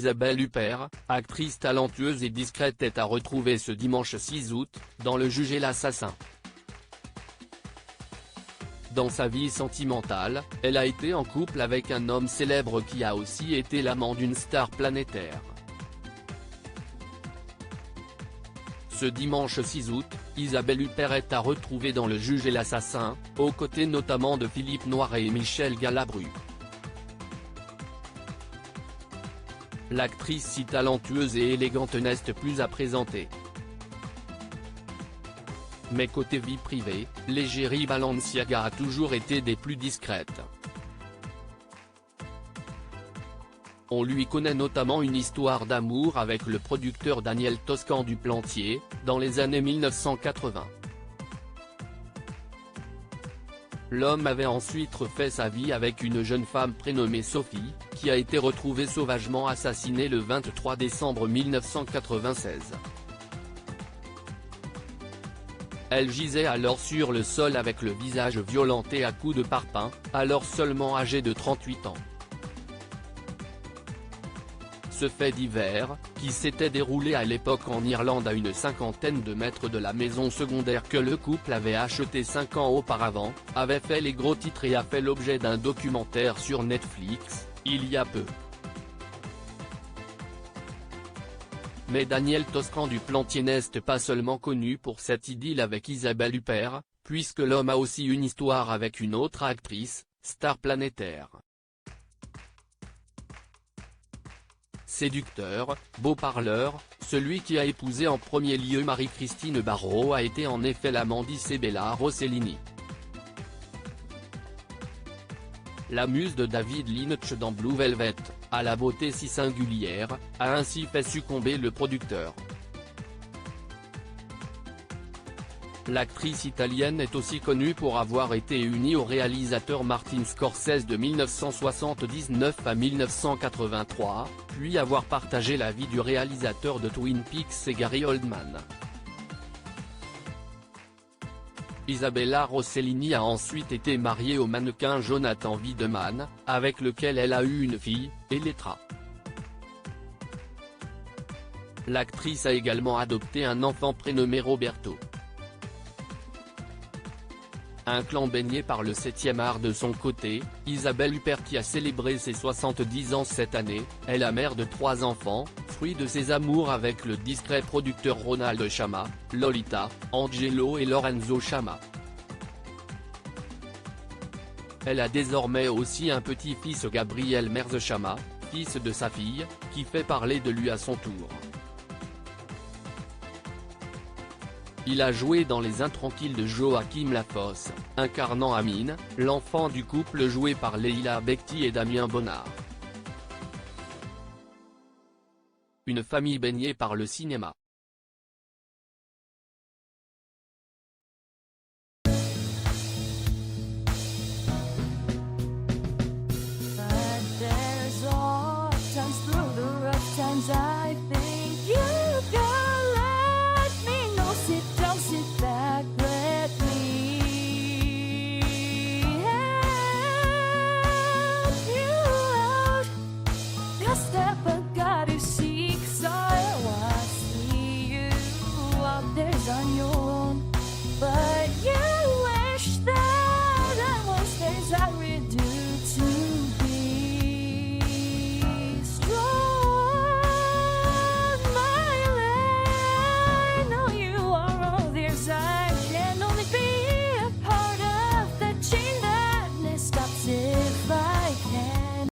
Isabelle Huppert, actrice talentueuse et discrète, est à retrouver ce dimanche 6 août, dans Le Juge et l'Assassin. Dans sa vie sentimentale, elle a été en couple avec un homme célèbre qui a aussi été l'amant d'une star planétaire. Ce dimanche 6 août, Isabelle Huppert est à retrouver dans Le Juge et l'Assassin, aux côtés notamment de Philippe Noiret et Michel Galabru. L'actrice si talentueuse et élégante n'est plus à présenter. Mais côté vie privée, l'égérie Balenciaga a toujours été des plus discrètes. On lui connaît notamment une histoire d'amour avec le producteur Daniel Toscan du Plantier, dans les années 1980. L'homme avait ensuite refait sa vie avec une jeune femme prénommée Sophie, qui a été retrouvée sauvagement assassinée le 23 décembre 1996. Elle gisait alors sur le sol avec le visage violenté à coups de parpaing, alors seulement âgée de 38 ans. Ce fait divers, qui s'était déroulé à l'époque en Irlande à une cinquantaine de mètres de la maison secondaire que le couple avait achetée 5 ans auparavant, avait fait les gros titres et a fait l'objet d'un documentaire sur Netflix, il y a peu. Mais Daniel Toscan du Plantier n'est pas seulement connu pour cette idylle avec Isabelle Huppert, puisque l'homme a aussi une histoire avec une autre actrice, star planétaire. Séducteur, beau parleur, celui qui a épousé en premier lieu Marie-Christine Barrault a été en effet l'amant d'Isabella Rossellini. La muse de David Lynch dans Blue Velvet, à la beauté si singulière, a ainsi fait succomber le producteur. L'actrice italienne est aussi connue pour avoir été unie au réalisateur Martin Scorsese de 1979 à 1983, puis avoir partagé la vie du réalisateur de Twin Peaks et Gary Oldman. Isabella Rossellini a ensuite été mariée au mannequin Jonathan Wiedemann, avec lequel elle a eu une fille, Elettra. L'actrice a également adopté un enfant prénommé Roberto. Un clan baigné par le 7e art de son côté, Isabelle Huppert qui a célébré ses 70 ans cette année, est la mère de 3 enfants, fruit de ses amours avec le discret producteur Ronald Chama, Lolita, Angelo et Lorenzo Chama. Elle a désormais aussi un petit-fils, Gabriel Merz Chama, fils de sa fille, qui fait parler de lui à son tour. Il a joué dans Les Intranquilles de Joachim Lafosse, incarnant Amine, l'enfant du couple joué par Leila Bekti et Damien Bonnard. Une famille baignée par le cinéma.